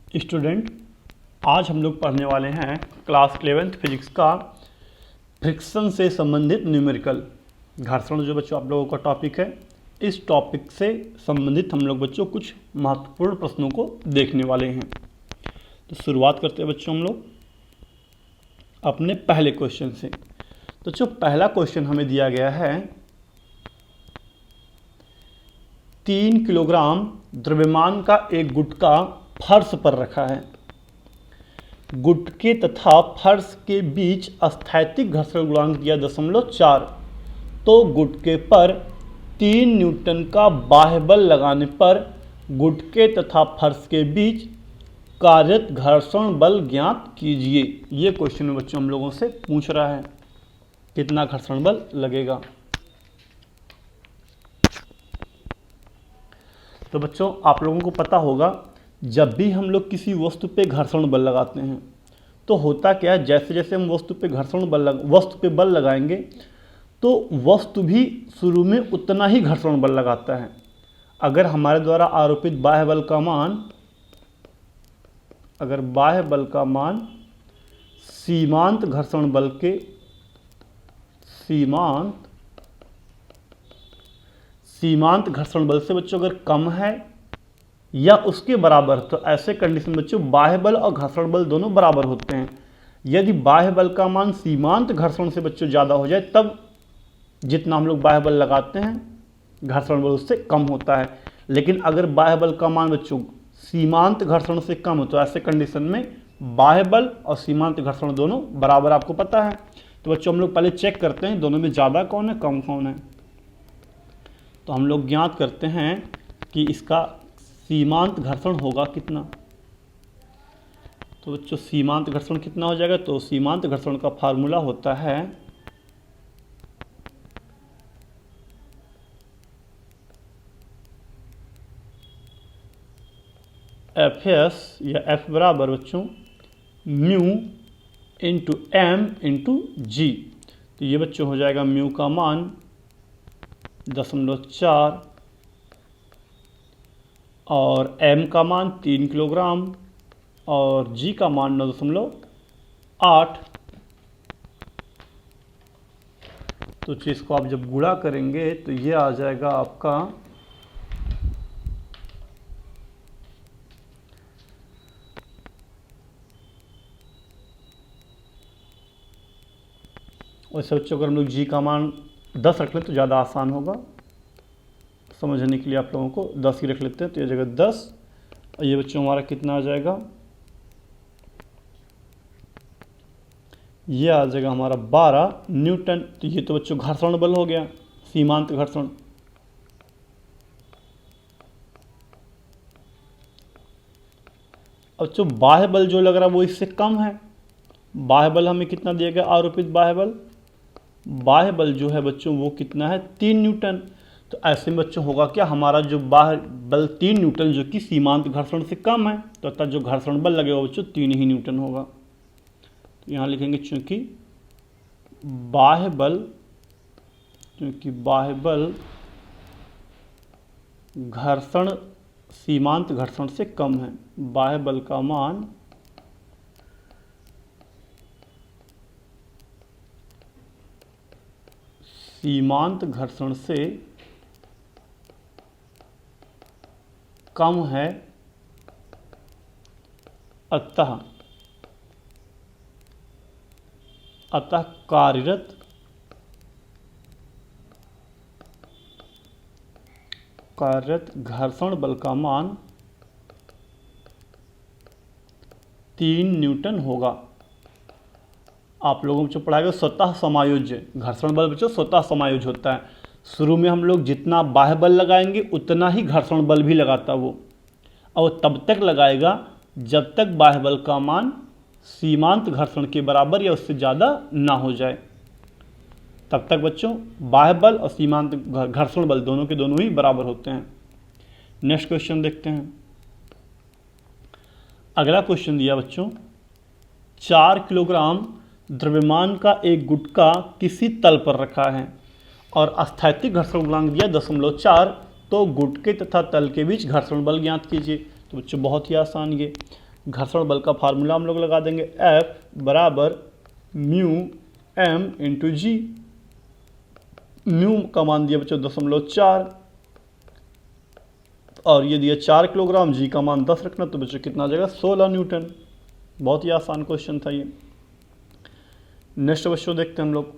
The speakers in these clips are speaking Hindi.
स्टूडेंट, आज हम लोग पढ़ने वाले हैं क्लास 11th फिजिक्स का फ्रिक्शन से संबंधित न्यूमेरिकल। घर्षण जो बच्चों आप लोगों का टॉपिक है, इस टॉपिक से संबंधित हम लोग बच्चों कुछ महत्वपूर्ण प्रश्नों को देखने वाले हैं। तो शुरुआत करते हैं बच्चों हम लोग अपने पहले क्वेश्चन से। तो जो पहला क्वेश्चन हमें दिया गया है, 3 किलोग्राम द्रव्यमान का एक गुटका फर्श पर रखा है। गुटके तथा फर्श के बीच स्थैतिक घर्षण गुणांक दिया 0.4। तो गुटके पर 3 न्यूटन का बाह्य बल लगाने पर गुटके तथा फर्श के बीच कार्यरत घर्षण बल ज्ञात कीजिए। ये क्वेश्चन बच्चों हम लोगों से पूछ रहा है, कितना घर्षण बल लगेगा। तो बच्चों आप लोगों को पता होगा, जब भी हम लोग किसी वस्तु पे घर्षण बल लगाते हैं तो होता क्या है, जैसे जैसे हम वस्तु पे बल लगाएंगे तो वस्तु भी शुरू में उतना ही घर्षण बल लगाता है। अगर हमारे द्वारा आरोपित बाह्य बल का मान सीमांत घर्षण बल के सीमांत घर्षण बल से बच्चों अगर कम है या उसके बराबर, तो ऐसे कंडीशन में बच्चों बाह्य बल और घर्षण बल दोनों बराबर होते हैं। यदि बाह्य बल का मान सीमांत घर्षण से बच्चों ज़्यादा हो जाए, तब जितना हम लोग बाह्य बल लगाते हैं घर्षण बल उससे कम होता है। लेकिन अगर बाह्य बल का मान बच्चों सीमांत घर्षण से कम हो, तो ऐसे कंडीशन में बाह्य बल और सीमांत घर्षण दोनों बराबर आपको पता है। तो बच्चों हम लोग पहले चेक करते हैं दोनों में ज़्यादा कौन है, कम कौन है। तो हम लोग ज्ञात करते हैं कि इसका सीमांत घर्षण होगा कितना। तो बच्चों सीमांत घर्षण कितना हो जाएगा, तो सीमांत घर्षण का फार्मूला होता है Fs या F बराबर बच्चों mu into M into G. तो ये बच्चों हो जाएगा म्यू का मान 0.4 और m का मान 3 किलोग्राम और g का मान 9.8। तो इसको आप जब गुणा करेंगे तो ये आ जाएगा आपका वैसे बच्चों अगर हम लोग g का मान 10 रख लें तो ज़्यादा आसान होगा समझने के लिए, आप लोगों को 10 ही रख लेते हैं। तो ये जगह 10 और ये बच्चों हमारा कितना आ जाएगा, ये आ जाएगा हमारा 12 न्यूटन। तो ये तो बच्चों घर्षण बल हो गया, सीमांत घर्षण। अब जो बाह्य बल जो लग रहा है वो इससे कम है। बाह्य बल हमें कितना दिया गया, आरोपित बाह्य बल जो है बच्चों वो कितना है, 3 न्यूटन। तो ऐसे में बच्चों होगा क्या, हमारा जो बाह्य बल 3 न्यूटन जो कि सीमांत घर्षण से कम है, तो अर्थात जो घर्षण बल लगेगा बच्चों 3 ही न्यूटन होगा। तो यहाँ लिखेंगे चूंकि बाह्य बल घर्षण सीमांत घर्षण से कम है, बाह्य बल का मान सीमांत घर्षण से कम है, अतः कार्यरत घर्षण बल का मान 3 न्यूटन होगा। आप लोगों को पढ़ाएगा स्वतः समायोज्य घर्षण बल बच्चों स्वतः समायोज्य होता है। शुरू में हम लोग जितना बाह्य बल लगाएंगे उतना ही घर्षण बल भी लगाता वो, और तब तक लगाएगा जब तक बाह्य बल का मान सीमांत घर्षण के बराबर या उससे ज़्यादा ना हो जाए। तब तक बच्चों बाह्य बल और सीमांत घर्षण बल दोनों के दोनों ही बराबर होते हैं। नेक्स्ट क्वेश्चन देखते हैं। अगला क्वेश्चन दिया बच्चों, 4 किलोग्राम द्रव्यमान का एक गुटका किसी तल पर रखा है और स्थैतिक घर्षण गुणांक दिया 0.4। तो गुटके तथा तल के बीच घर्षण बल ज्ञात कीजिए। तो बच्चों बहुत ही आसान, ये घर्षण बल का फार्मूला हम लोग लगा देंगे, F बराबर म्यू एम इंटू जी। म्यू का मान दिया बच्चों 0.4 और ये दिया 4 किलोग्राम, जी का मान 10 रखना, तो बच्चों कितना आ जाएगा 16 न्यूटन। बहुत ही आसान क्वेश्चन था ये। नेक्स्ट बच्चों देखते हैं हम लोग,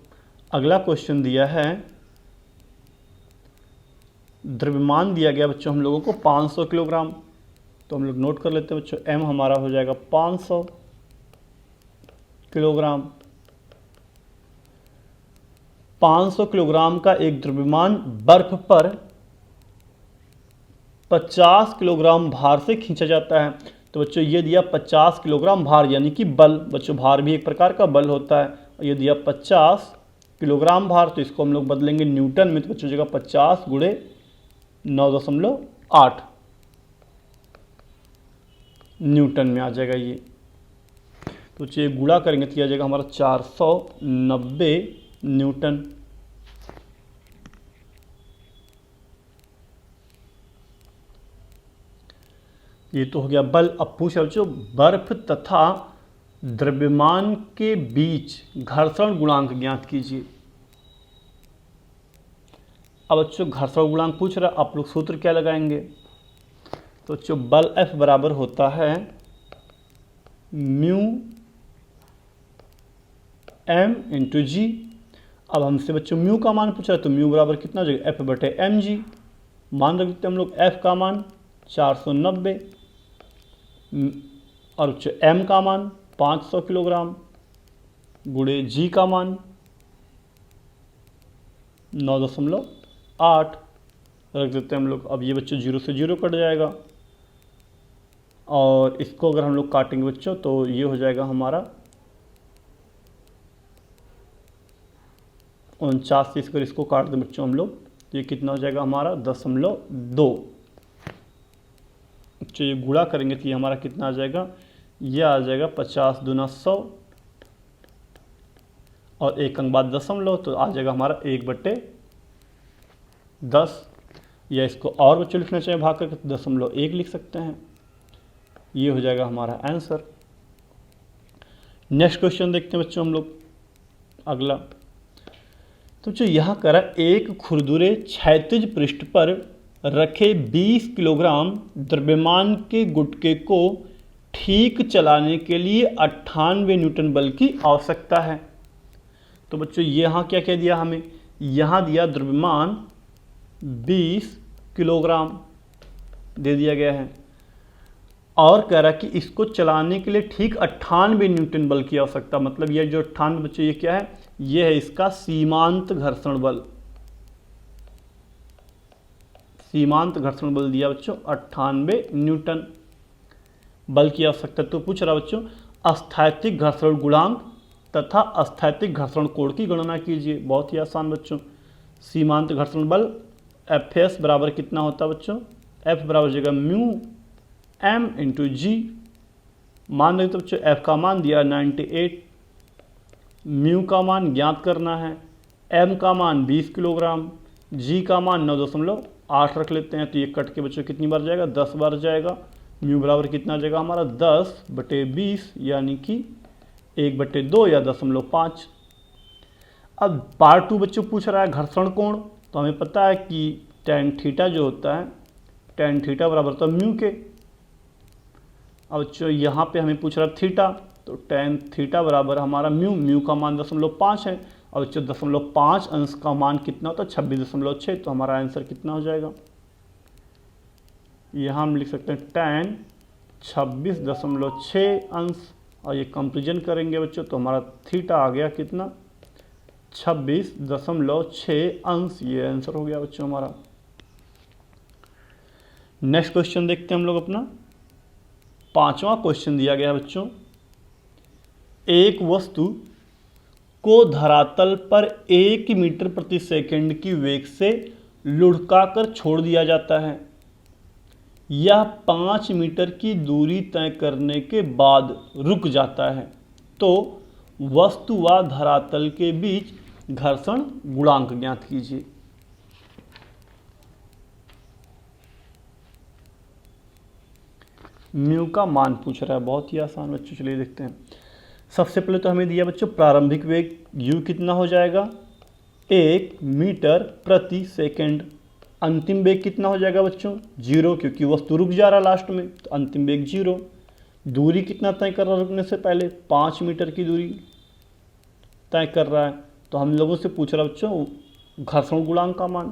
अगला क्वेश्चन दिया है, द्रव्यमान दिया गया बच्चों हम लोगों को 500 किलोग्राम। तो हम लोग नोट कर लेते हैं बच्चों, एम हमारा हो जाएगा 500 किलोग्राम। 500 किलोग्राम का एक द्रव्यमान बर्फ पर 50 किलोग्राम भार से खींचा जाता है। तो बच्चों ये दिया 50 किलोग्राम भार, यानी कि बल। बच्चों भार भी एक प्रकार का बल होता है। ये दिया 50 किलोग्राम भार, तो इसको हम लोग बदलेंगे न्यूटन में। तो बच्चों जगह 50 गुणे 9.8 न्यूटन में आ जाएगा ये। तो ये गुणा करेंगे तो यह आ जाएगा हमारा 490 न्यूटन। ये तो हो गया बल। अब पूछ रहा बच्चों, बर्फ तथा द्रव्यमान के बीच घर्षण गुणांक ज्ञात कीजिए। अब बच्चों घर्षण गुणांक पूछ रहा, आप लोग सूत्र क्या लगाएंगे? तो बच्चों बल F बराबर होता है म्यू एम इंटू जी। अब हमसे बच्चों म्यू का मान पूछ रहा है, तो म्यू बराबर कितना हो जाएगा F बटे एम जी। मान रख देते हैं हम लोग, F का मान 490 और बच्चों एम का मान 500 किलोग्राम गुणे जी का मान 9.8 रख देते हैं हम लोग। अब ये बच्चों 0 से 0 कट जाएगा और इसको अगर हम लोग काटेंगे बच्चों तो ये हो जाएगा हमारा 49 से अगर इसको काट दें बच्चों हम लोग तो ये कितना हो जाएगा हमारा 0.2। तो ये गुणा करेंगे तो ये हमारा कितना आ जाएगा, ये आ जाएगा 50 दूना 100 और एक अंक बाद दशमलव, तो आ जाएगा हमारा 1/10। या इसको और बच्चों लिखना चाहिए भाग करके तो 0.1 लिख सकते हैं। ये हो जाएगा हमारा आंसर। नेक्स्ट क्वेश्चन देखते हैं बच्चों हम लोग अगला। तो बच्चों यहाँ करा, एक खुरदुरे क्षैतिज पृष्ठ पर रखे 20 किलोग्राम द्रव्यमान के गुटके को ठीक चलाने के लिए 98 न्यूटन बल की आवश्यकता है। तो बच्चों यहाँ क्या क्या दिया हमें, यहाँ दिया द्रव्यमान 20 किलोग्राम दे दिया गया है और कह रहा है कि इसको चलाने के लिए ठीक 98 न्यूटन बल की आवश्यकता। मतलब ये जो 98 बच्चों ये क्या है, ये है इसका सीमांत घर्षण बल। सीमांत घर्षण बल दिया बच्चों 98 न्यूटन बल की आवश्यकता। तो पूछ रहा बच्चों अस्थैतिक घर्षण गुणांक तथा अस्थैतिक घर्षण कोण की गणना कीजिए। बहुत ही आसान बच्चों, सीमांत घर्षण बल Fs बराबर कितना होता है बच्चों, F बराबर जगह म्यू एम इंटू जी। मान देते तो बच्चों F का मान दिया 98, म्यू का मान ज्ञात करना है, M का मान 20 किलोग्राम, G का मान 9.8 रख लेते हैं। तो ये कट के बच्चों कितनी बार जाएगा, 10 बार जाएगा। म्यू बराबर कितना जाएगा हमारा 10/20 यानी कि 1/2 या 0.5। अब पार्ट 2 बच्चों पूछ रहा है घर्षण कोण। तो हमें पता है कि tan थीटा जो होता है, tan थीटा बराबर होता है म्यू के। अब बच्चों यहाँ पे हमें पूछ रहा है थीटा, तो tan थीटा बराबर हमारा म्यू का मान 0.5 है और बच्चों 0.5 अंश का मान कितना होता है 26.6। तो हमारा आंसर कितना हो जाएगा, यहाँ हम लिख सकते हैं tan 26.6 अंश और ये कंपेरिजन करेंगे बच्चों तो हमारा थीटा आ गया कितना 26.6 अंश। ये आंसर हो गया बच्चों हमारा। नेक्स्ट क्वेश्चन देखते हैं हम लोग अपना। 5वां क्वेश्चन दिया गया बच्चों, एक वस्तु को धरातल पर 1 मीटर प्रति सेकंड की वेग से लुढ़काकर छोड़ दिया जाता है। यह 5 मीटर की दूरी तय करने के बाद रुक जाता है। तो वस्तु व धरातल के बीच घर्षण गुणांक ज्ञात कीजिए। म्यू का मान पूछ रहा है, बहुत ही आसान बच्चों। चलिए देखते हैं। सबसे पहले तो हमें दिया बच्चों प्रारंभिक वेग u कितना हो जाएगा 1 मीटर प्रति सेकंड। अंतिम वेग कितना हो जाएगा बच्चों 0, क्योंकि वस्तु रुक जा रहा है लास्ट में, तो अंतिम वेग 0। दूरी कितना तय कर रहा है रुकने से पहले 5 मीटर की दूरी तय कर रहा है। तो हम लोगों से पूछ रहा है बच्चों घर्षण गुणांक का मान।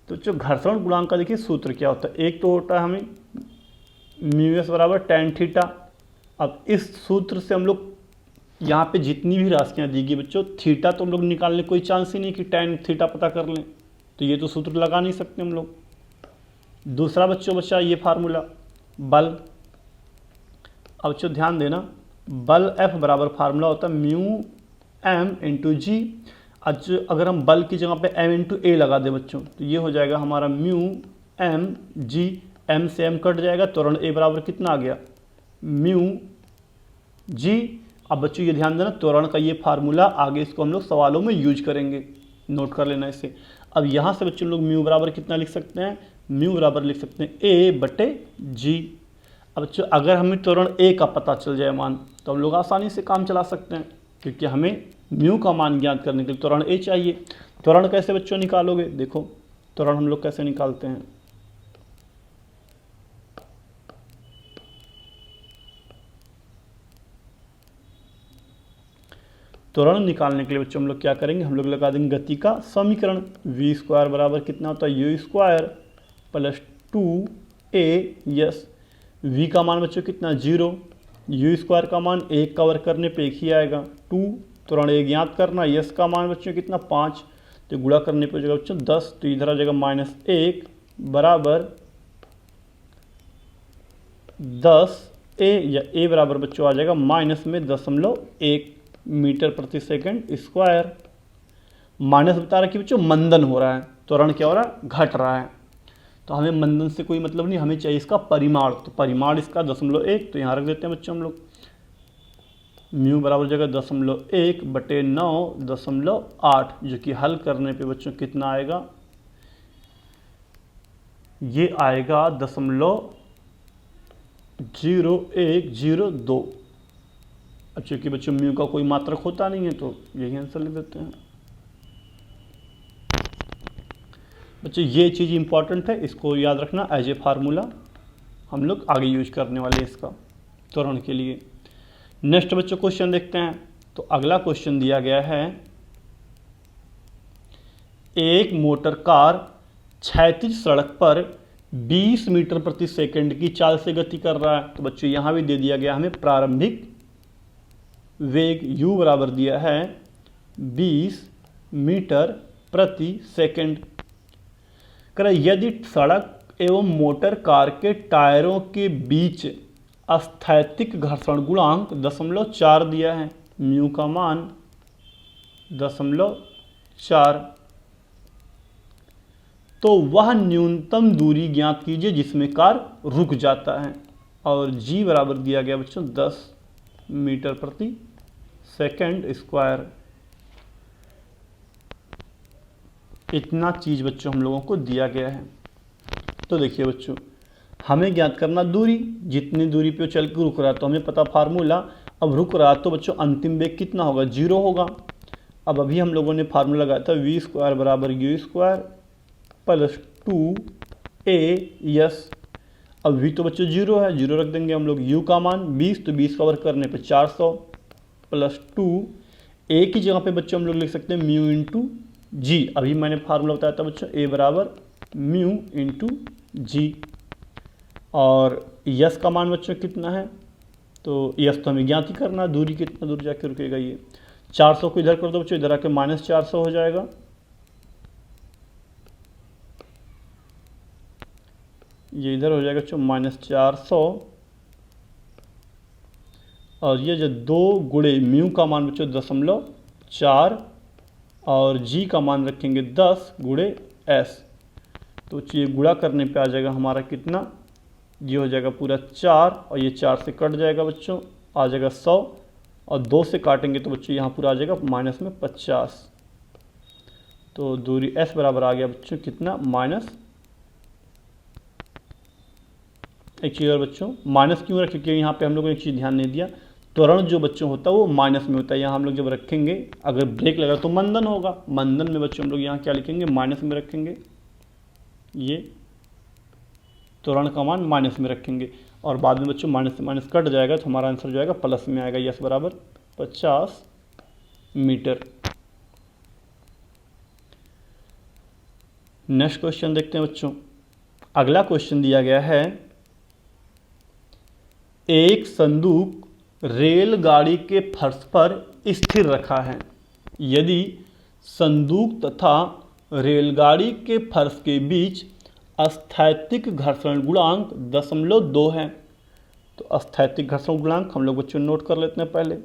तो बच्चों घर्षण गुणांक का देखिए सूत्र क्या होता है, एक तो होता है हमें म्यू एस बराबर tan थीटा। अब इस सूत्र से हम लोग यहाँ पे जितनी भी राशियाँ दी गई बच्चों, थीटा तो हम लोग निकालने कोई चांस ही नहीं कि tan थीटा पता कर लें, तो ये तो सूत्र लगा नहीं सकते हम लोग। दूसरा बच्चों बच्चा ये फार्मूला बल। अब बच्चों ध्यान देना, बल F बराबर फार्मूला होता है म्यू एम इंटू जी। अगर हम बल की जगह पे m इंटू ए लगा दें बच्चों, तो ये हो जाएगा हमारा म्यू एम जी, m से m कट जाएगा, त्वरण A बराबर कितना आ गया म्यू जी। अब बच्चों ये ध्यान देना, त्वरण का ये फार्मूला आगे इसको हम लोग सवालों में यूज करेंगे, नोट कर लेना इसे। अब यहाँ से बच्चों लोग म्यू बराबर कितना लिख सकते हैं, म्यू बराबर लिख सकते हैं A बटे जी। अब बच्चों अगर हमें त्वरण A का पता चल जाए मान, तो हम लोग आसानी से काम चला सकते हैं, क्योंकि हमें म्यू का मान ज्ञात करने के लिए त्वरण A चाहिए। त्वरण कैसे बच्चों निकालोगे, देखो त्वरण हम लोग कैसे निकालते हैं। त्वरण निकालने के लिए बच्चों हम लोग क्या करेंगे, हम लोग लगा देंगे गति का समीकरण। v स्क्वायर बराबर कितना होता है u square plus 2a s। v का मान बच्चों कितना 0, u स्क्वायर का मान 1 का वर्ग करने पे 1 ही आएगा 2। त्वरण 1 ज्ञात करना, s का मान बच्चों कितना 5, तो गुणा करने पे हो जाएगा बच्चों 10, तो इधर आ जाएगा -1 बराबर 10a, या a बराबर बच्चों आ जाएगा माइनस में 0.1 मीटर प्रति सेकंड स्क्वायर। माइनस बता रहा है कि बच्चों मंदन हो रहा है, त्वरण क्या हो रहा है घट रहा है, तो हमें मंदन से कोई मतलब नहीं, हमें चाहिए इसका परिमाण। तो परिमाण इसका 0.1, तो यहाँ रख देते हैं बच्चों हम लोग म्यू बराबर जगह 0.1 बटे 9.8, जो कि हल करने पे बच्चों कितना आएगा, ये आएगा 0.0102। अब चूंकि बच्चों म्यू का कोई मात्रक होता नहीं है, तो यही आंसर लिख देते हैं बच्चों। ये चीज़ इंपॉर्टेंट है, इसको याद रखना एज ए फार्मूला, हम लोग आगे यूज करने वाले हैं इसका त्वरण के लिए। नेक्स्ट बच्चों क्वेश्चन देखते हैं। तो अगला क्वेश्चन दिया गया है, एक मोटर कार क्षैतिज सड़क पर 20 मीटर प्रति सेकंड की चाल से गति कर रहा है। तो बच्चों यहाँ भी दे दिया गया हमें प्रारंभिक वेग u बराबर दिया है 20 मीटर प्रति सेकंड। यदि सड़क एवं मोटर कार के टायरों के बीच स्थैतिक घर्षण गुणांक 0.4 दिया है, म्यू का मान 0.4, तो वह न्यूनतम दूरी ज्ञात कीजिए जिसमें कार रुक जाता है। और g बराबर दिया गया बच्चों 10 मीटर प्रति सेकंड स्क्वायर। इतना चीज़ बच्चों हम लोगों को दिया गया है। तो देखिए बच्चों, हमें ज्ञात करना दूरी, जितनी दूरी पे चल के रुक रहा है, तो हमें पता फार्मूला। अब रुक रहा तो बच्चों अंतिम वेग कितना होगा 0 होगा। अब अभी हम लोगों ने फार्मूला लगाया था v स्क्वायर बराबर u square plus 2a s। अब v तो बच्चों 0 है, 0 रख देंगे हम लोग। u का मान 20, तो 20 का वर्ग करने पे 400 प्लस 2 a की जगह पे बच्चों हम लोग लिख सकते हैं म्यू इंटू जी। अभी मैंने फार्मूला बताया था बच्चों a बराबर म्यू इंटू जी। और यस का मान बच्चों कितना है, तो यस तो हमें ज्ञात ही करना, दूरी कितना दूर जाके रुकेगा। ये 400 को इधर कर दो बच्चों, इधर आके -400 हो जाएगा। ये इधर हो जाएगा बच्चों -400, और ये जो 2 गुणे म्यू का मान बच्चों 0.4 और जी का मान रखेंगे 10 गुणे एस। तो ये गुणा करने पे आ जाएगा हमारा कितना, ये हो जाएगा पूरा 4, और ये 4 से कट जाएगा बच्चों, आ जाएगा 100, और 2 से काटेंगे तो बच्चों यहाँ पूरा आ जाएगा माइनस में 50। तो दूरी एस बराबर आ गया बच्चों कितना, एक चीज़ और बच्चों, माइनस क्यों रखें, क्योंकि यहाँ पे हम लोगों ने एक चीज़ ध्यान नहीं दिया, त्वरण जो बच्चों होता है वो माइनस में होता है। यहाँ हम लोग जब रखेंगे, अगर ब्रेक लगा तो मंदन होगा, मंदन में बच्चों हम लोग यहाँ क्या लिखेंगे, माइनस में रखेंगे, ये त्वरण का मान माइनस में रखेंगे, और बाद में बच्चों माइनस से माइनस कट जाएगा तो हमारा आंसर जो आएगा प्लस में आएगा, यस बराबर 50 मीटर। नेक्स्ट क्वेश्चन देखते हैं बच्चों। अगला क्वेश्चन दिया गया है, एक संदूक रेलगाड़ी के फर्श पर स्थिर रखा है, यदि संदूक तथा रेलगाड़ी के फर्श के बीच स्थैतिक घर्षण गुणांक 0.2 है। तो स्थैतिक घर्षण गुणांक हम लोग बच्चों नोट कर लेते हैं पहले।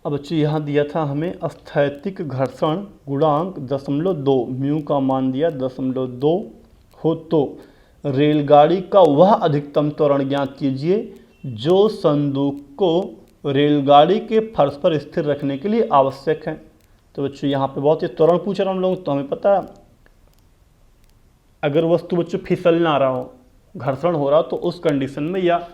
अब बच्चों यहाँ दिया था हमें स्थैतिक घर्षण गुणांक 0.2, म्यू का मान दिया 0.2 हो तो रेलगाड़ी का वह अधिकतम त्वरण ज्ञात कीजिए जो संदूक को रेलगाड़ी के फर्श पर स्थिर रखने के लिए आवश्यक है। तो बच्चों यहाँ पे बहुत ही त्वरण पूछ रहा हम लोग, तो हमें पता है अगर वस्तु बच्चों फिसल ना रहा हो, घर्षण हो रहा हो, तो उस कंडीशन में या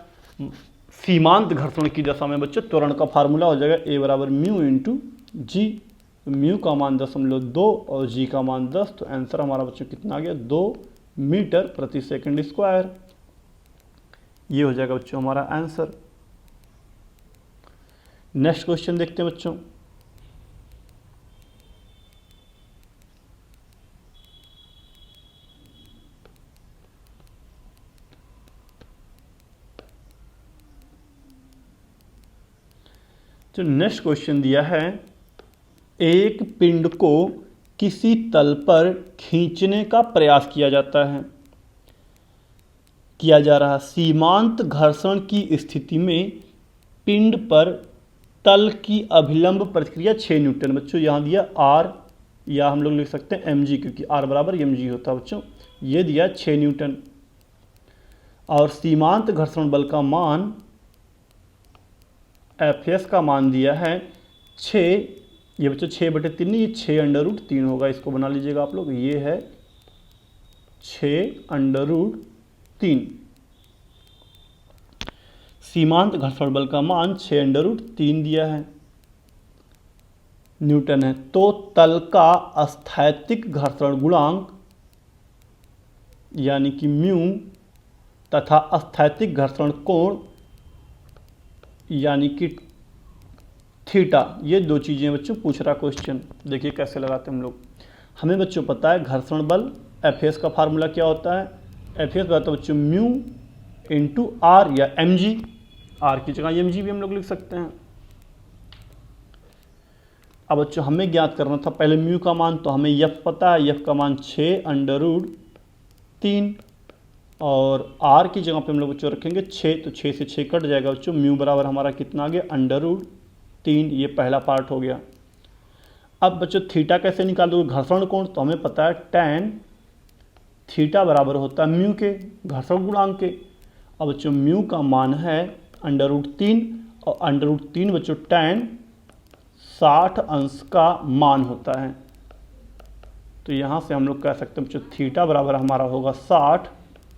सीमांत घर्षण की दशा में बच्चों त्वरण का फार्मूला हो जाएगा ए बराबर म्यू इंटू जी। म्यू का मान 0.2 और जी का मान 10, तो आंसर हमारा बच्चों कितना आ गया, 2 मीटर प्रति सेकंड स्क्वायर। ये हो जाएगा बच्चों हमारा आंसर। नेक्स्ट क्वेश्चन देखते हैं बच्चों। तो नेक्स्ट क्वेश्चन दिया है, एक पिंड को किसी तल पर खींचने का प्रयास किया जा रहा, सीमांत घर्षण की स्थिति में पिंड पर तल की अभिलंब प्रतिक्रिया 6 न्यूटन। बच्चों यहाँ दिया आर, या हम लोग लिख सकते हैं एम जी, क्योंकि आर बराबर एम जी होता है बच्चों। ये दिया 6 न्यूटन, और सीमांत घर्षण बल का मान एफ एस का मान दिया है 6, ये बच्चों 6/3 नहीं, ये 6√3 होगा, इसको बना लीजिएगा आप लोग, ये है 6√3। सीमांत घर्षण बल का मान 6√3 दिया है, न्यूटन है। तो तल का स्थैतिक घर्षण गुणांक यानी कि म्यू तथा स्थैतिक घर्षण कोण यानी कि थीटा, ये 2 चीज़ें बच्चों पूछ रहा क्वेश्चन। देखिए कैसे लगाते हैं हम लोग। हमें बच्चों पता है घर्षण बल एफ एस का फार्मूला क्या होता है, एफ एस होता है बच्चों म्यू इंटू आर या एम जी, आर की जगह एम जी भी हम लोग लिख सकते हैं। अब बच्चों हमें ज्ञात करना था पहले म्यू का मान, तो हमें एफ पता है, एफ का मान 6√3, और आर की जगह पे हम लोग बच्चों रखेंगे 6, तो 6 से 6 कट जाएगा बच्चों, म्यू बराबर हमारा कितना आ गया, √3। ये पहला पार्ट हो गया। अब बच्चों थीटा कैसे निकाल दोगे, घर्षण कोण, तो हमें पता है tan थीटा बराबर होता है म्यू के घर्षण गुणांक के। अब बच्चों म्यू का मान है √3, और √3 बच्चों tan 60 अंश का मान होता है, तो यहाँ से हम लोग कह सकते हैं बच्चों थीटा बराबर हमारा होगा 60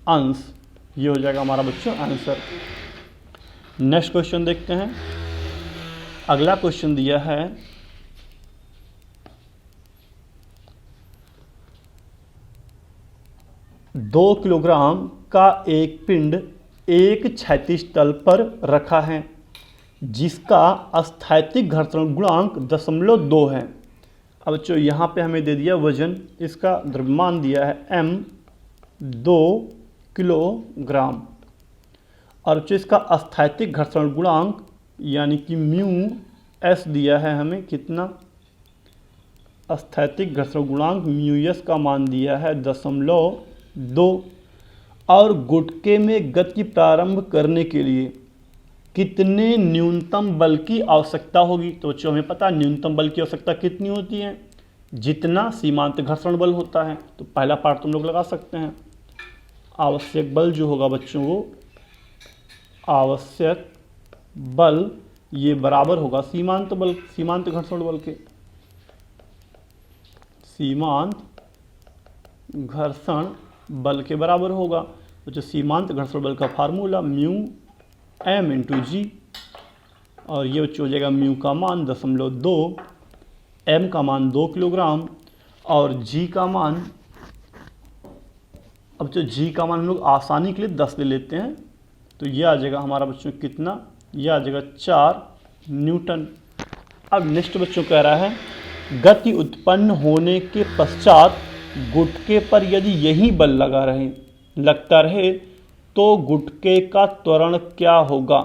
अंश। ये हो जाएगा हमारा बच्चों आंसर। नेक्स्ट क्वेश्चन देखते हैं। अगला क्वेश्चन दिया है, 2 किलोग्राम का एक पिंड एक क्षैतिज तल पर रखा है जिसका स्थैतिक घर्षण गुणांक 0.2 है। अब बच्चों यहाँ पे हमें दे दिया वजन, इसका द्रव्यमान दिया है m 2 किलोग्राम, और बच्चों इसका स्थैतिक घर्षण गुणांक यानी कि म्यू एस दिया है हमें कितना, स्थैतिक घर्षण गुणांक म्यू एस का मान दिया है 0.2, और गुटके में गति प्रारंभ करने के लिए कितने न्यूनतम बल की आवश्यकता होगी। तो बच्चों हमें पता है न्यूनतम बल की आवश्यकता कितनी होती है, जितना सीमांत घर्षण बल होता है। तो पहला पार्ट तुम लोग लगा सकते हैं, आवश्यक बल जो होगा बच्चों वो आवश्यक बल ये बराबर होगा सीमांत बल, सीमांत घर्षण बल के, सीमांत घर्षण बल के बराबर होगा। तो जो सीमांत घर्षण बल का फार्मूला म्यू एम इंटू जी, और ये बच्चों हो जाएगा म्यू का मान 0.2, एम का मान 2 किलोग्राम और जी का मान, अब जो जी का मान हम लोग आसानी के लिए 10 ले लेते हैं, तो ये आ जाएगा हमारा बच्चों कितना, ये आ जाएगा 4 न्यूटन। अब नेक्स्ट बच्चों कह रहा है गति उत्पन्न होने के पश्चात गुटके पर यदि यही बल लगता रहे तो गुटके का त्वरण क्या होगा।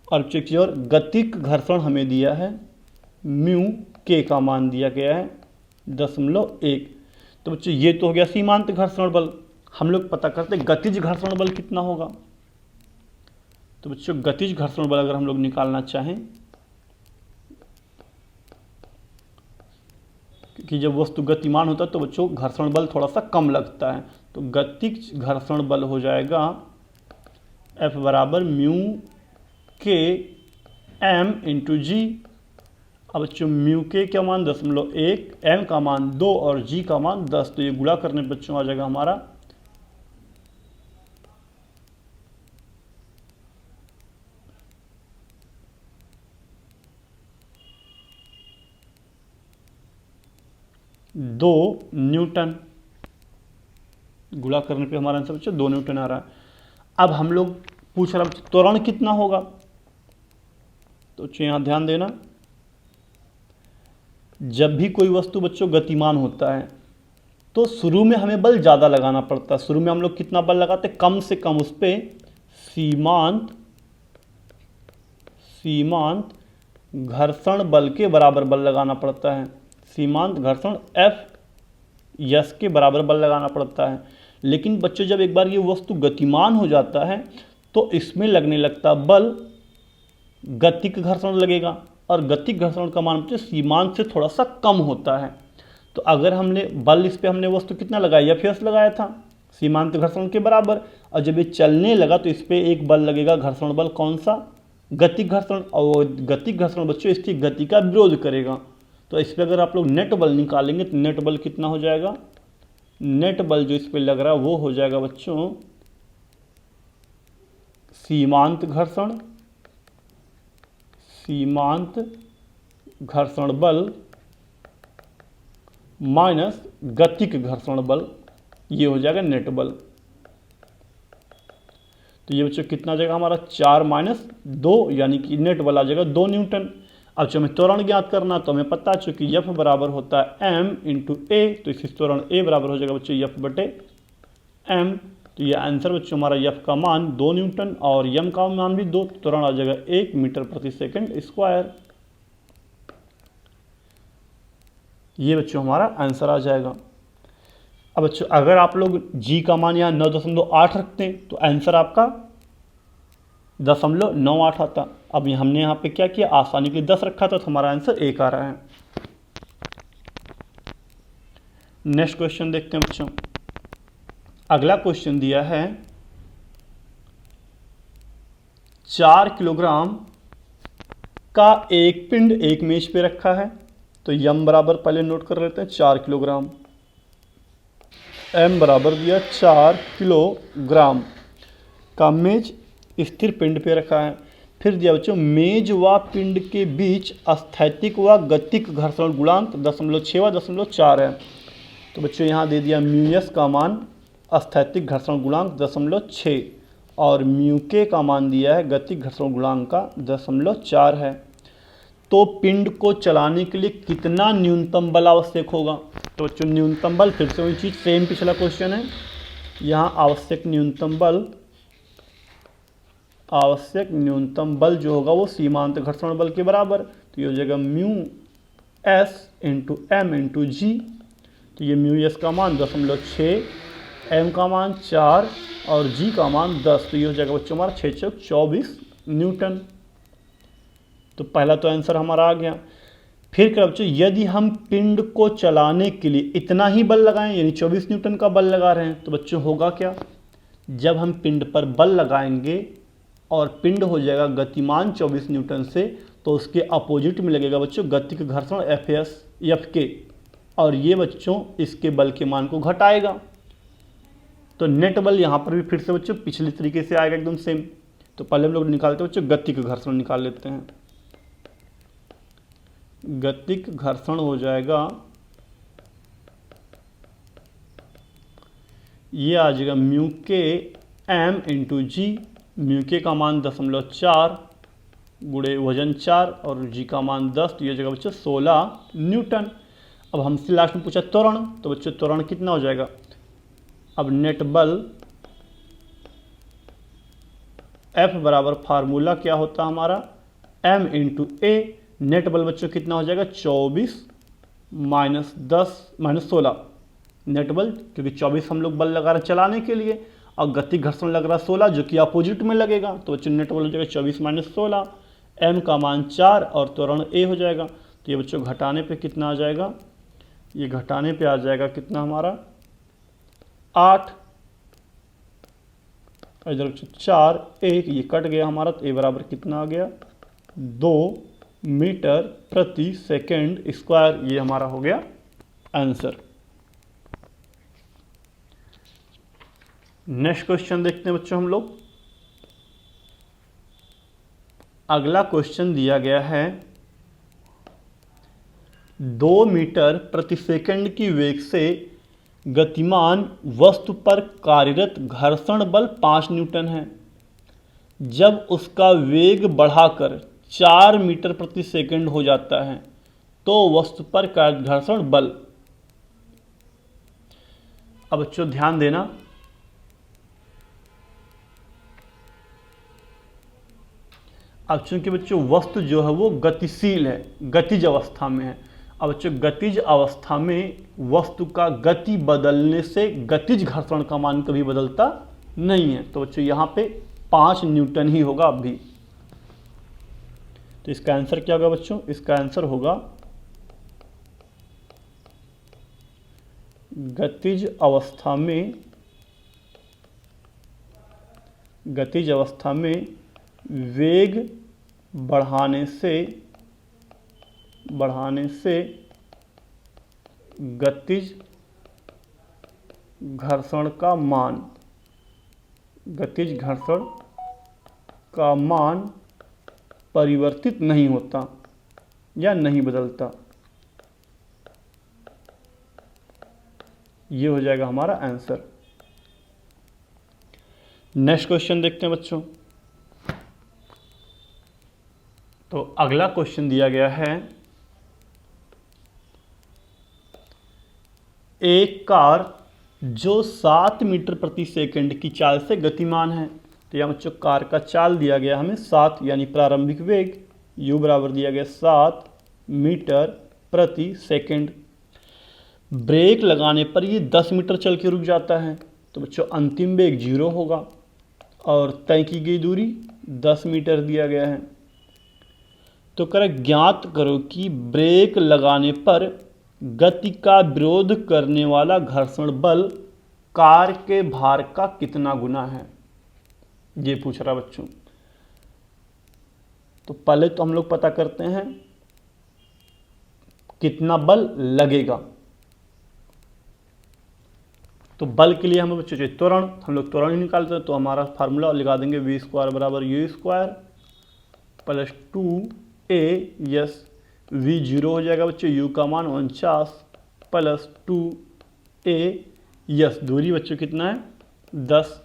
और चेक और गतिक घर्षण हमें दिया है, म्यू के का मान दिया गया है 0.1। तो बच्चों ये तो हो गया सीमांत घर्षण बल। हम लोग पता करते हैं गतिज घर्षण बल कितना होगा। तो बच्चों गतिज घर्षण बल अगर हम लोग निकालना चाहें, कि जब वस्तु गतिमान होता है तो बच्चों घर्षण बल थोड़ा सा कम लगता है, तो गतिज घर्षण बल हो जाएगा F बराबर म्यू के एम इंटू जी। अब बच्चों म्यू के का मान 0.1, एम का मान 2 और जी का मान 10, तो ये गुणा करने पर बच्चों आ जाएगा हमारा 2 न्यूटन। गुणा करने पे हमारा आंसर बच्चों 2 न्यूटन आ रहा है। अब हम लोग पूछ रहा है त्वरण कितना होगा, तो यहाँ ध्यान देना, जब भी कोई वस्तु बच्चों गतिमान होता है तो शुरू में हमें बल ज़्यादा लगाना पड़ता है। शुरू में हम लोग कितना बल लगाते हैं, कम से कम उस पर सीमांत घर्षण बल के बराबर बल लगाना पड़ता है। सीमांत घर्षण एफ यस के बराबर बल लगाना पड़ता है। लेकिन बच्चों जब एक बार ये वस्तु गतिमान हो जाता है तो इसमें लगने लगता बल गतिक घर्षण लगेगा, और गतिक घर्षण का मान बच्चों सीमांत से थोड़ा सा कम होता है। तो अगर हमने बल इस पर हमने वस्तु कितना लगाया, एफ यस लगाया था सीमांत घर्षण के बराबर, और जब ये चलने लगा तो इस पर एक बल लगेगा घर्षण बल, कौन सा, गतिक घर्षण। और गतिक घर्षण बच्चों इसकी गति का विरोध करेगा। तो इस पर अगर आप लोग नेट बल निकालेंगे तो नेट बल कितना हो जाएगा, नेट बल जो इस पर लग रहा है वो हो जाएगा बच्चों सीमांत घर्षण बल माइनस गतिक घर्षण बल, ये हो जाएगा नेट बल। तो ये बच्चों कितना आ जाएगा हमारा 4 माइनस 2, यानी कि नेट बल आ जाएगा 2 न्यूटन। अब जब हमें त्वरण ज्ञात करना तो हमें पता है चूंकि F बराबर होता है m इंटू ए, तो इस त्वरण A बराबर हो जाएगा बच्चों F बटे m। तो ये आंसर बच्चों हमारा F का मान 2 न्यूटन और m का मान भी 2, त्वरण आ जाएगा 1 मीटर प्रति सेकंड स्क्वायर। ये बच्चों हमारा आंसर आ जाएगा। अब बच्चों अगर आप लोग g का मान यहाँ 9.8 रखते हैं तो आंसर आपका 0.98 आता। अब हमने यहाँ पे क्या किया, आसानी के लिए 10 रखा था तो हमारा आंसर 1 आ रहा है। नेक्स्ट क्वेश्चन देखते हैं बच्चों। अगला क्वेश्चन दिया है 4 किलोग्राम का एक पिंड एक मेज पे रखा है, तो यम बराबर पहले नोट कर लेते हैं 4 किलोग्राम, एम बराबर दिया 4 किलोग्राम का मेज स्थिर पिंड पे रखा है। फिर दिया बच्चों मेज व पिंड के बीच स्थैतिक व गतिक घर्षण गुणांक 0.6 व 0.4 है। तो बच्चों यहाँ दे दिया म्यू एस का मान स्थैतिक घर्षण गुणांक 0.6 और म्यू के का मान दिया है गतिक घर्षण गुणांक का 0.4 है। तो पिंड को चलाने के लिए कितना न्यूनतम बल आवश्यक होगा। तो बच्चों न्यूनतम बल फिर से वही चीज़ सेम पिछला क्वेश्चन है, यहाँ आवश्यक न्यूनतम बल जो होगा वो सीमांत घर्षण बल के बराबर। तो ये हो जाएगा mu S into M into G. तो ये म्यू एस का मान 0.6, एम का मान 4 और जी का मान 10। तो ये हो जाएगा बच्चों हमारा 6 चौक 24 न्यूटन। तो पहला तो आंसर हमारा आ गया। फिर क्या बच्चों, यदि हम पिंड को चलाने के लिए इतना ही बल लगाएं, यानी 24 न्यूटन का बल लगा रहे हैं, तो बच्चों होगा क्या, जब हम पिंड पर बल लगाएंगे और पिंड हो जाएगा गतिमान 24 न्यूटन से, तो उसके अपोजिट में लगेगा बच्चों गतिक घर्षण एफ के, और ये बच्चों इसके बल के मान को घटाएगा। तो नेट बल यहाँ पर भी फिर से बच्चों पिछले तरीके से आएगा एकदम सेम। तो पहले हम लोग निकालते हैं बच्चों गतिक घर्षण निकाल लेते हैं। गतिक घर्षण हो जाएगा, ये आ जाएगा म्यू के एम इंटू जी। म्यू के का मान 0.4 गुणे वजन 4 और जी का मान 10, तो ये जगह बच्चों 16 न्यूटन। अब हमसे लास्ट में पूछा त्वरण, तो बच्चों त्वरण कितना हो जाएगा। अब नेट बल F बराबर फार्मूला क्या होता है हमारा, M इंटू ए। नेट बल बच्चों कितना हो जाएगा 24 - 16 नेट बल, क्योंकि 24 हम लोग बल लगा रहे चलाने के लिए और गति घर्षण लग रहा 16 जो कि अपोजिट में लगेगा। तो बच्चों नेट बल हो जाएगा 24 - 16, M का मान 4 और त्वरण A हो जाएगा। तो ये बच्चों घटाने पे कितना आ जाएगा, ये घटाने पे आ जाएगा कितना हमारा 8, इधर 4 1, ये कट गया हमारा, तो A बराबर कितना आ गया 2 मीटर प्रति सेकेंड स्क्वायर। ये हमारा हो गया आंसर। नेक्स्ट क्वेश्चन देखते हैं बच्चों हम लोग। अगला क्वेश्चन दिया गया है 2 मीटर प्रति सेकंड की वेग से गतिमान वस्तु पर कार्यरत घर्षण बल 5 न्यूटन है। जब उसका वेग बढ़ाकर 4 मीटर प्रति सेकंड हो जाता है तो वस्तु पर कार्यरत घर्षण बल। अब बच्चों ध्यान देना, अब चूंकि बच्चों वस्तु जो है वो गतिशील है, गतिज अवस्था में है। अब बच्चों गतिज अवस्था में वस्तु का गति बदलने से गतिज घर्षण का मान कभी बदलता नहीं है। तो बच्चों यहाँ पे 5 न्यूटन ही होगा अब भी। तो इसका आंसर क्या होगा बच्चों, इसका आंसर होगा गतिज अवस्था में वेग बढ़ाने से गतिज घर्षण का मान परिवर्तित नहीं होता या नहीं बदलता। ये हो जाएगा हमारा आंसर। नेक्स्ट क्वेश्चन देखते हैं बच्चों। तो अगला क्वेश्चन दिया गया है, एक कार जो 7 मीटर प्रति सेकंड की चाल से गतिमान है। तो यहाँ बच्चों कार का चाल दिया गया हमें 7, यानी प्रारंभिक वेग u बराबर दिया गया 7 मीटर प्रति सेकंड। ब्रेक लगाने पर ये 10 मीटर चल के रुक जाता है। तो बच्चों अंतिम वेग 0 होगा और तय की गई दूरी 10 मीटर दिया गया है। तो करें ज्ञात करो कि ब्रेक लगाने पर गति का विरोध करने वाला घर्षण बल कार के भार का कितना गुना है। ये पूछ रहा बच्चों। तो पहले तो हम लोग पता करते हैं कितना बल लगेगा। तो बल के लिए हमें बच्चों चाहिए त्वरण, हम लोग त्वरण ही निकालते हैं। तो हमारा फार्मूला लगा देंगे v² बराबर u² plus 2a yes v 0 हो जाएगा बच्चों, u का मान 49 प्लस 2a यस दूरी बच्चों कितना है 10।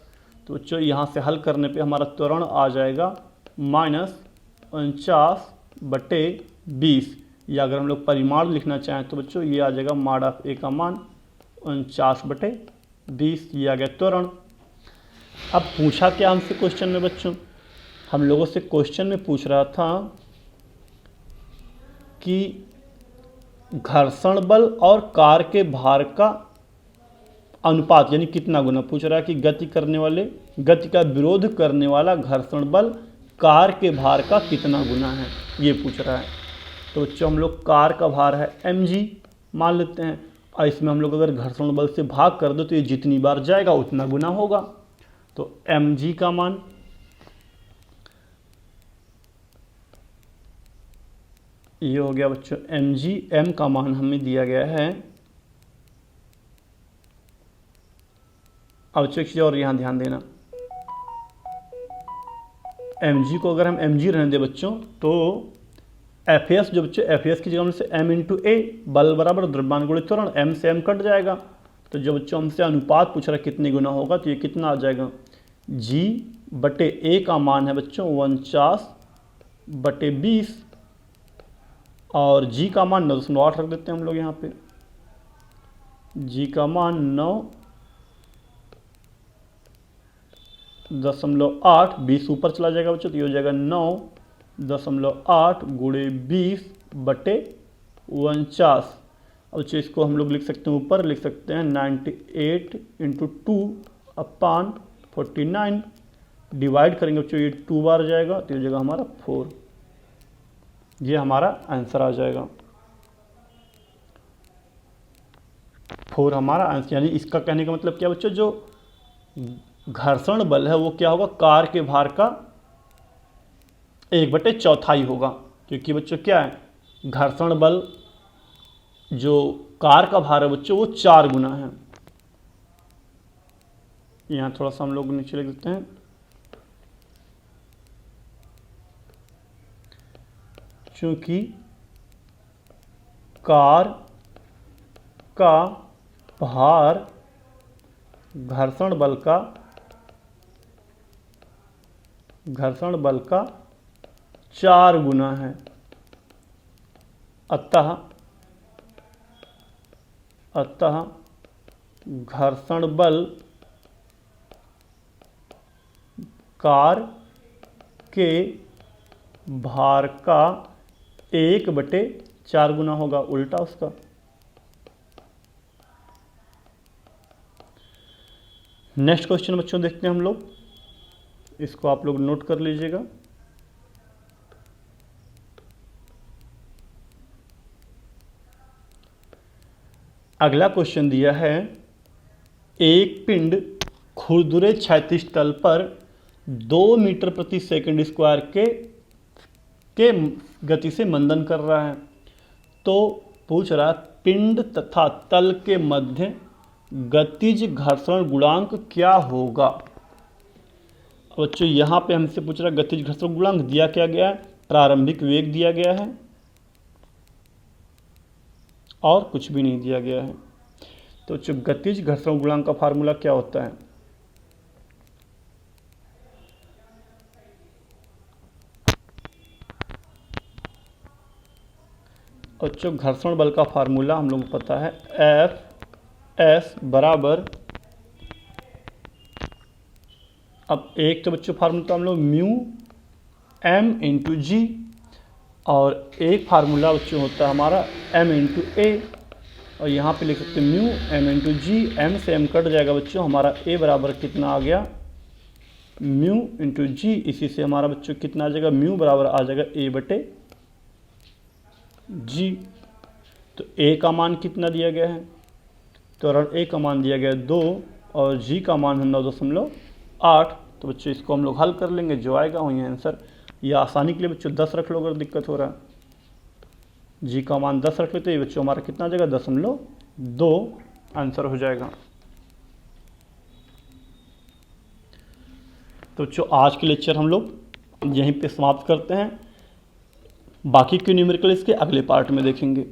तो बच्चों यहाँ से हल करने पे हमारा त्वरण आ जाएगा -49/20, या अगर हम लोग परिमाण लिखना चाहें तो बच्चों ये आ जाएगा मॉड ऑफ a का मान 49/20। ये आ गया त्वरण। अब पूछा क्या हमसे क्वेश्चन में बच्चों, हम लोगों से क्वेश्चन में पूछ रहा था कि घर्षण बल और कार के भार का अनुपात यानी कितना गुना। पूछ रहा है कि गति का विरोध करने वाला घर्षण बल कार के भार का कितना गुना है, ये पूछ रहा है। तो बच्चों हम लोग कार का भार है mg मान लेते हैं, और इसमें हम लोग अगर घर्षण बल से भाग कर दो तो ये जितनी बार जाएगा उतना गुना होगा। तो mg का मान ये हो गया बच्चों mg, m का मान हमें दिया गया है। अब बच्चों एक चीज़ और यहाँ ध्यान देना, mg को अगर हम mg रहने दें बच्चों तो Fs जो बच्चों Fs की जगह हमसे m इंटू ए बल बराबर द्रव्यमान गुणित त्वरण, m से m कट जाएगा। तो जो बच्चों हमसे अनुपात पूछ रहा है कितने गुना होगा, तो ये कितना आ जाएगा g बटे a का मान है बच्चों 49/20 और g का मान 9.8 रख देते हैं हम लोग यहाँ पे। g का मान 9.8, 20 ऊपर चला जाएगा बच्चों तो ये हो जाएगा 9.8 गुणे 20/49। अब बच्चों इसको हम लोग लिख सकते हैं, ऊपर लिख सकते हैं 98 इंटू 2/49, डिवाइड करेंगे बच्चों ये 2 बार जाएगा तो ये जगह हमारा 4, ये हमारा आंसर आ जाएगा 4 हमारा आंसर। यानी इसका कहने का मतलब क्या बच्चों, जो घर्षण बल है वो क्या होगा, कार के भार का 1/4 होगा, क्योंकि बच्चों क्या है, घर्षण बल जो कार का भार है बच्चों वो 4 गुना है। यहाँ थोड़ा सा हम लोग नीचे लिख देते हैं, क्योंकि कार का भार घर्षण बल का 4 गुना है, अतः घर्षण बल कार के भार का 1/4 गुना होगा, उल्टा उसका। नेक्स्ट क्वेश्चन बच्चों देखते हैं हम लोग, इसको आप लोग नोट कर लीजिएगा। अगला क्वेश्चन दिया है, एक पिंड खुरदुरे क्षैतिज तल पर 2 मीटर प्रति सेकंड स्क्वायर के गति से मंदन कर रहा है। तो पूछ रहा है पिंड तथा तल के मध्य गतिज घर्षण गुणांक क्या होगा। बच्चों यहाँ पे हमसे पूछ रहा है गतिज घर्षण गुणांक दिया क्या गया है, प्रारंभिक वेग दिया गया है और कुछ भी नहीं दिया गया है। तो बच्चों गतिज घर्षण गुणांक का फार्मूला क्या होता है, बच्चों घर्षण बल का फार्मूला हम लोग को पता है Fs बराबर, अब एक तो बच्चों फार्मूला तो हम लोग म्यू m इंटू जी, और एक फार्मूला बच्चों होता है हमारा m इंटू ए, और यहाँ पे लिख सकते हैं म्यू m इंटू जी, m से m कट जाएगा बच्चों, हमारा a बराबर कितना आ गया म्यू इंटू जी, इसी से हमारा बच्चों कितना आ जाएगा, म्यू बराबर आ जाएगा a/g। तो a का मान कितना दिया गया है, तो a का मान दिया गया 2 और g का मान है 9.8। तो बच्चों इसको हम लोग हल कर लेंगे, जो आएगा वही आंसर। या आसानी के लिए बच्चों 10 रख लो अगर दिक्कत हो रहा है, g का मान 10 रख लेते हैं, बच्चों हमारा कितना आ जाएगा 10.2 आंसर हो जाएगा। तो बच्चों आज के लेक्चर हम लोग यहीं पे समाप्त करते हैं, बाकी के न्यूमेरिकल इसके अगले पार्ट में देखेंगे।